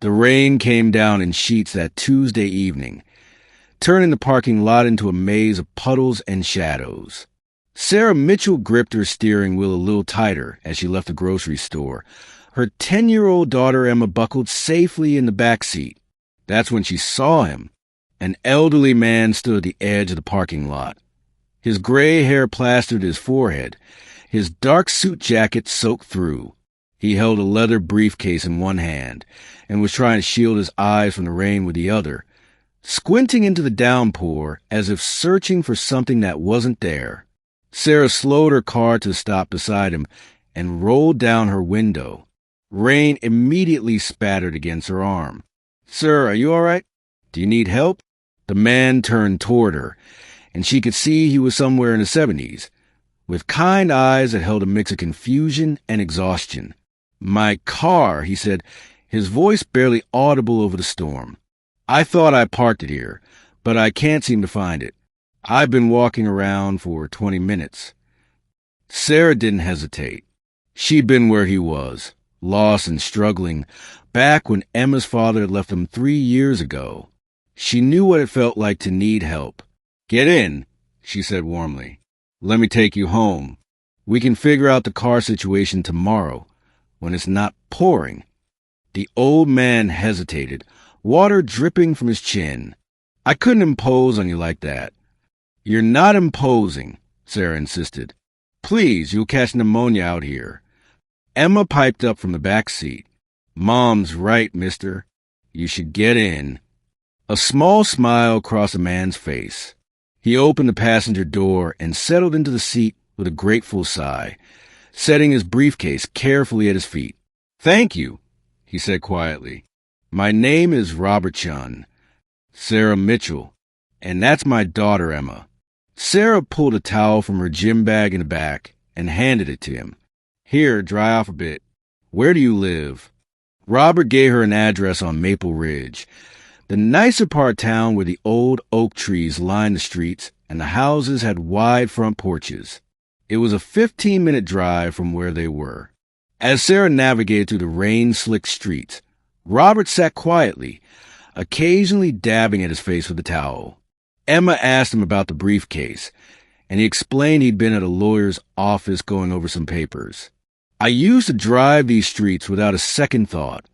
The rain came down in sheets that Tuesday evening, turning the parking lot into a maze of puddles and shadows. Sarah Mitchell gripped her steering wheel a little tighter as she left the grocery store. Her 10-year-old daughter Emma buckled safely in the back seat. That's when she saw him. An elderly man stood at the edge of the parking lot. His gray hair plastered his forehead, his dark suit jacket soaked through. He held a leather briefcase in one hand and was trying to shield his eyes from the rain with the other, squinting into the downpour as if searching for something that wasn't there. Sarah slowed her car to a stop beside him and rolled down her window. Rain immediately spattered against her arm. "Sir, are you all right? Do you need help?" The man turned toward her, and she could see he was somewhere in the 70s, with kind eyes that held a mix of confusion and exhaustion. "My car," he said, his voice barely audible over the storm. "I thought I parked it here, but I can't seem to find it. I've been walking around for 20 minutes. Sarah didn't hesitate. She'd been where he was, lost and struggling, back when Emma's father had left them 3 years ago. She knew what it felt like to need help. "Get in," she said warmly. "Let me take you home. We can figure out the car situation tomorrow, when it's not pouring." The old man hesitated, water dripping from his chin. "I couldn't impose on you like that." "You're not imposing," Sarah insisted. "Please, you'll catch pneumonia out here." Emma piped up from the back seat. "Mom's right, mister. You should get in." A small smile crossed the man's face. He opened the passenger door and settled into the seat with a grateful sigh, setting his briefcase carefully at his feet. "Thank you," he said quietly. "My name is Robert Chun, Sarah Mitchell, and that's my daughter Emma." Sarah pulled a towel from her gym bag in the back and handed it to him. "Here, dry off a bit. Where do you live?" Robert gave her an address on Maple Ridge, the nicer part of town where the old oak trees lined the streets and the houses had wide front porches. It was a 15-minute drive from where they were. As Sarah navigated through the rain-slicked streets, Robert sat quietly, occasionally dabbing at his face with a towel. Emma asked him about the briefcase, and he explained he'd been at a lawyer's office going over some papers. "I used to drive these streets without a second thought,"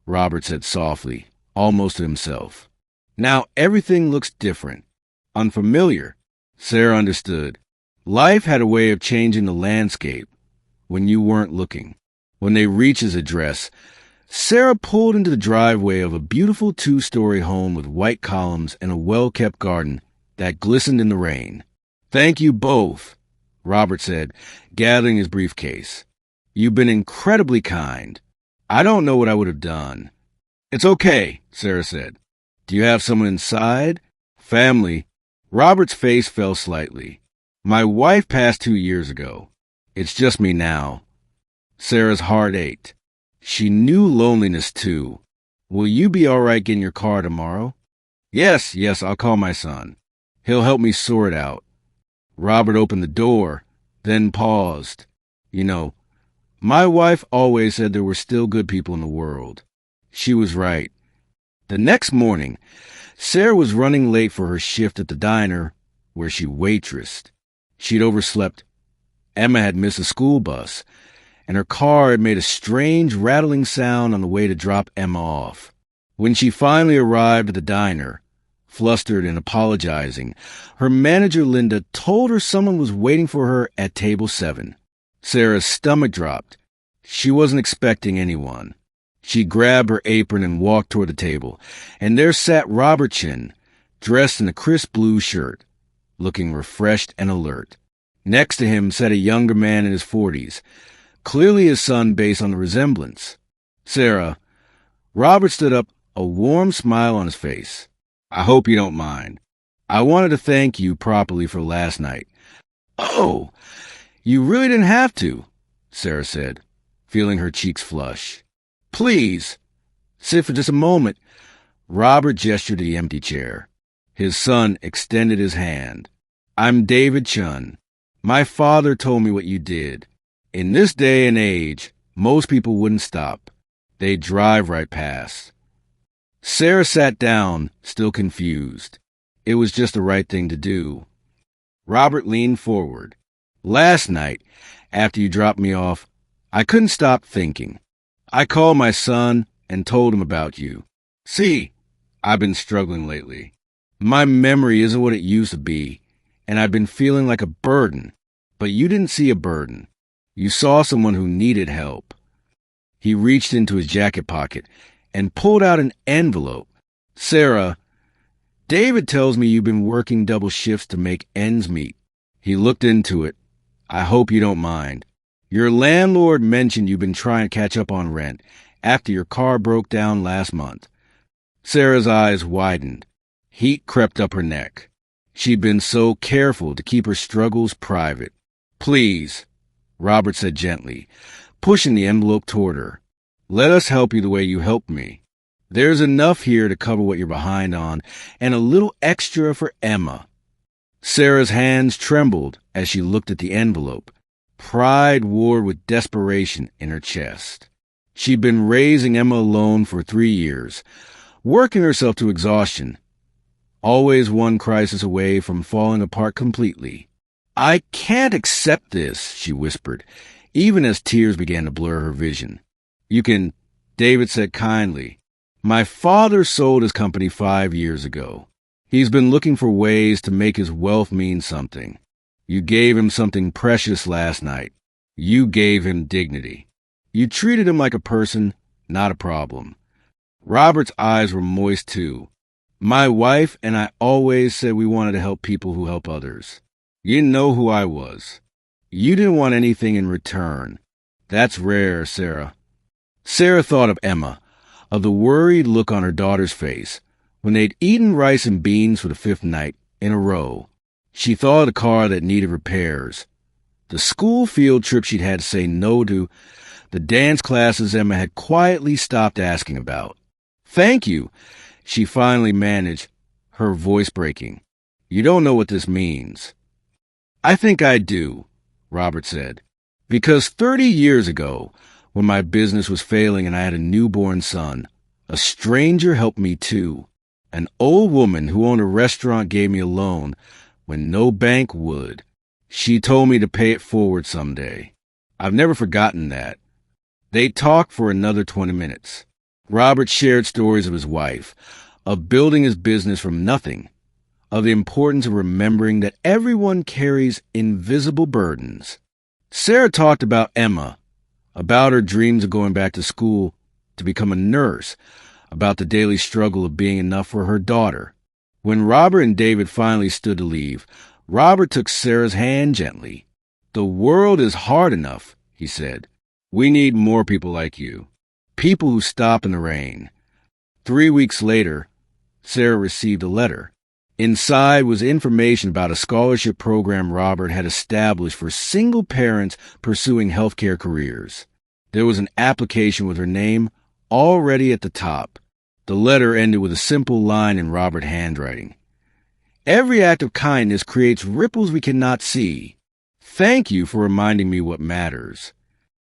Robert said softly, almost to himself. "Now everything looks different, unfamiliar." Sarah understood. Life had a way of changing the landscape when you weren't looking. When they reached his address, Sarah pulled into the driveway of a beautiful 2-story home with white columns and a well-kept garden that glistened in the rain. "Thank you both," Robert said, gathering his briefcase. "You've been incredibly kind. I don't know what I would have done." "It's okay," Sarah said. "Do you have someone inside?" "Family." Robert's face fell slightly. "My wife passed 2 years ago. It's just me now." Sarah's heart ached. She knew loneliness, too. "Will you be all right getting your car tomorrow?" Yes, I'll call my son. He'll help me sort out." Robert opened the door, then paused. "You know, my wife always said there were still good people in the world." She was right. The next morning, Sarah was running late for her shift at the diner where she waitressed. She'd overslept. Emma had missed a school bus, and her car had made a strange rattling sound on the way to drop Emma off. When she finally arrived at the diner, flustered and apologizing, her manager Linda told her someone was waiting for her at table 7. Sarah's stomach dropped. She wasn't expecting anyone. She grabbed her apron and walked toward the table, and there sat Robert Chin, dressed in a crisp blue shirt, looking refreshed and alert. Next to him sat a younger man in his 40s, clearly his son based on the resemblance. "Sarah," Robert stood up, a warm smile on his face. "I hope you don't mind. I wanted to thank you properly for last night." "Oh, you really didn't have to," Sarah said, feeling her cheeks flush. "Please, sit for just a moment." Robert gestured to the empty chair. His son extended his hand. "I'm David Chun. My father told me what you did. In this day and age, most people wouldn't stop. They'd drive right past. Sarah sat down, still confused. It was just the right thing to do. Robert leaned forward. Last night, after you dropped me off, I couldn't stop thinking. I called my son and told him about you. See, I've been struggling lately. My memory isn't what it used to be, and I've been feeling like a burden. But you didn't see a burden. You saw someone who needed help. He reached into his jacket pocket and pulled out an envelope. Sarah, David tells me you've been working double shifts to make ends meet. He looked into it. I hope you don't mind. Your landlord mentioned you've been trying to catch up on rent after your car broke down last month. Sarah's eyes widened. Heat crept up her neck. She'd been so careful to keep her struggles private. Please, Robert said gently, pushing the envelope toward her. Let us help you the way you helped me. There's enough here to cover what you're behind on, and a little extra for Emma. Sarah's hands trembled as she looked at the envelope. Pride warred with desperation in her chest. She'd been raising Emma alone for 3 years, working herself to exhaustion, always one crisis away from falling apart completely. I can't accept this, she whispered, even as tears began to blur her vision. You can, David said kindly. My father sold his company 5 years ago. He's been looking for ways to make his wealth mean something. You gave him something precious last night. You gave him dignity. You treated him like a person, not a problem. Robert's eyes were moist too. My wife and I always said we wanted to help people who help others. You didn't know who I was. You didn't want anything in return. That's rare, Sarah. Sarah thought of Emma, of the worried look on her daughter's face when they'd eaten rice and beans for the 5th night in a row. She thought of the car that needed repairs, the school field trip she'd had to say no to, the dance classes Emma had quietly stopped asking about. Thank you, she finally managed, her voice breaking. You don't know what this means. I think I do, Robert said, because 30 years ago, when my business was failing and I had a newborn son, a stranger helped me too. An old woman who owned a restaurant gave me a loan when no bank would. She told me to pay it forward someday. I've never forgotten that. They talked for another 20 minutes. Robert shared stories of his wife, of building his business from nothing, of the importance of remembering that everyone carries invisible burdens. Sarah talked about Emma, about her dreams of going back to school to become a nurse, about the daily struggle of being enough for her daughter. When Robert and David finally stood to leave, Robert took Sarah's hand gently. The world is hard enough, he said. We need more people like you. People who stop in the rain. 3 weeks later, Sarah received a letter. Inside was information about a scholarship program Robert had established for single parents pursuing healthcare careers. There was an application with her name already at the top. The letter ended with a simple line in Robert's handwriting. Every act of kindness creates ripples we cannot see. Thank you for reminding me what matters.